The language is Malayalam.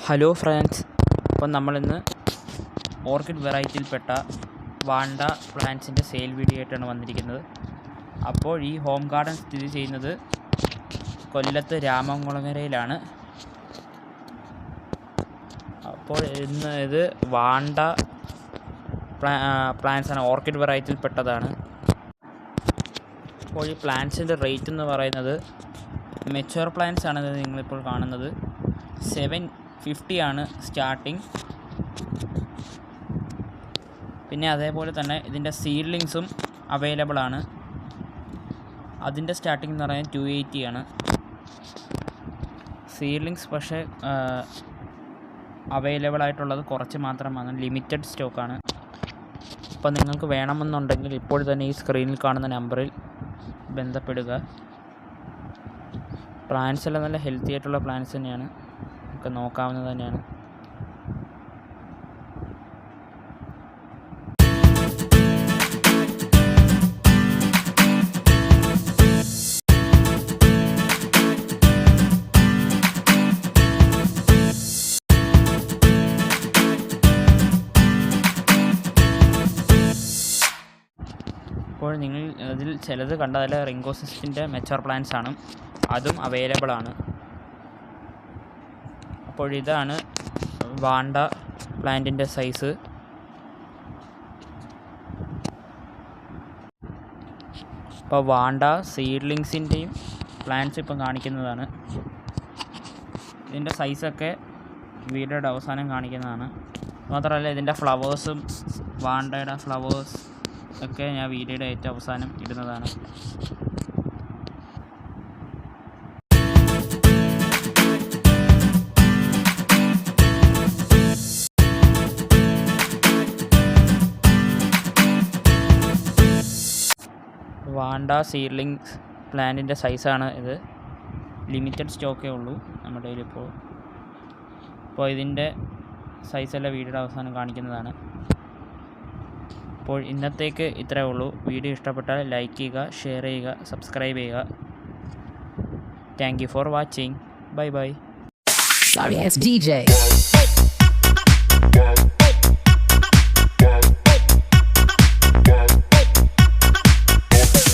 ഹലോ ഫ്രണ്ട്സ്, അപ്പം നമ്മളിന്ന് ഓർക്കിഡ് വെറൈറ്റിയിൽപ്പെട്ട വാണ്ട പ്ലാന്റ്സിൻ്റെ സെയിൽ വീഡിയോ ആയിട്ടാണ് വന്നിരിക്കുന്നത്. അപ്പോൾ ഈ ഹോം ഗാർഡൻ സ്ഥിതി ചെയ്യുന്നത് കൊല്ലത്ത് രാമംകുളങ്ങരയിലാണ്. അപ്പോൾ ഇന്ന് ഇത് വാണ്ട പ്ലാന്റ്സാണ്, ഓർക്കിഡ് വെറൈറ്റിയിൽപ്പെട്ടതാണ്. അപ്പോൾ ഈ പ്ലാന്റ്സിൻ്റെ റേറ്റ് എന്ന് പറയുന്നത് മെച്യൂർ പ്ലാന്റ്സ് ആണ് നിങ്ങളിപ്പോൾ കാണുന്നത്. 750 ആണ് സ്റ്റാർട്ടിങ്. പിന്നെ അതേപോലെ തന്നെ ഇതിൻ്റെ സീഡ്ലിങ്സും അവൈലബിൾ ആണ്. അതിൻ്റെ സ്റ്റാർട്ടിംഗ് എന്ന് പറയുന്നത് 280 ആണ്. സീഡ്ലിങ്സ് പക്ഷേ അവൈലബിൾ ആയിട്ടുള്ളത് കുറച്ച് മാത്രമാണ്, ലിമിറ്റഡ് സ്റ്റോക്കാണ്. അപ്പോൾ നിങ്ങൾക്ക് വേണമെന്നുണ്ടെങ്കിൽ ഇപ്പോൾ തന്നെ ഈ സ്ക്രീനിൽ കാണുന്ന നമ്പറിൽ ബന്ധപ്പെടുക. പ്ലാന്റ്സ് എല്ലാം നല്ല ഹെൽത്തി ആയിട്ടുള്ള പ്ലാന്റ്സ് തന്നെയാണ്, ഒക്കെ നോക്കാവുന്നത് തന്നെയാണ്. അപ്പോൾ നിങ്ങൾ അതിൽ ചിലത് കണ്ടതല്ല, റിംഗോസിസ്റ്റിൻ്റെ മെച്ചർ പ്ലാന്റ്സ് ആണ്, അതും അവൈലബിൾ ആണ്. അപ്പോൾ ഇതാണ് വാണ്ട പ്ലാന്റിൻ്റെ സൈസ്. ഇപ്പോൾ വാണ്ട സീഡ്ലിങ്സിൻ്റെയും പ്ലാന്റ്സ് ഇപ്പം കാണിക്കുന്നതാണ്. ഇതിൻ്റെ സൈസൊക്കെ വീഡിയോയുടെ അവസാനം കാണിക്കുന്നതാണ്. മാത്രമല്ല ഇതിൻ്റെ ഫ്ലവേഴ്സും വാണ്ടയുടെ ഫ്ലവേഴ്സ് ഒക്കെ ഞാൻ വീഡിയോയുടെ ഏറ്റവും അവസാനം ഇടുന്നതാണ്. വാണ്ട സീഡ്ലിങ്സ് പ്ലാന്റിൻ്റെ സൈസാണ് ഇത്. ലിമിറ്റഡ് സ്റ്റോക്കേ ഉള്ളൂ നമ്മുടെ കയ്യിലിപ്പോൾ. അപ്പോൾ ഇതിൻ്റെ സൈസെല്ലാം വീഡിയോയുടെ അവസാനം കാണിക്കുന്നതാണ്. അപ്പോൾ ഇന്നത്തേക്ക് ഇത്രയേ ഉള്ളൂ. വീഡിയോ ഇഷ്ടപ്പെട്ടാൽ ലൈക്ക് ചെയ്യുക, ഷെയർ ചെയ്യുക, സബ്സ്ക്രൈബ് ചെയ്യുക. Thank you for watching. Bye bye. Sorry, it's DJ.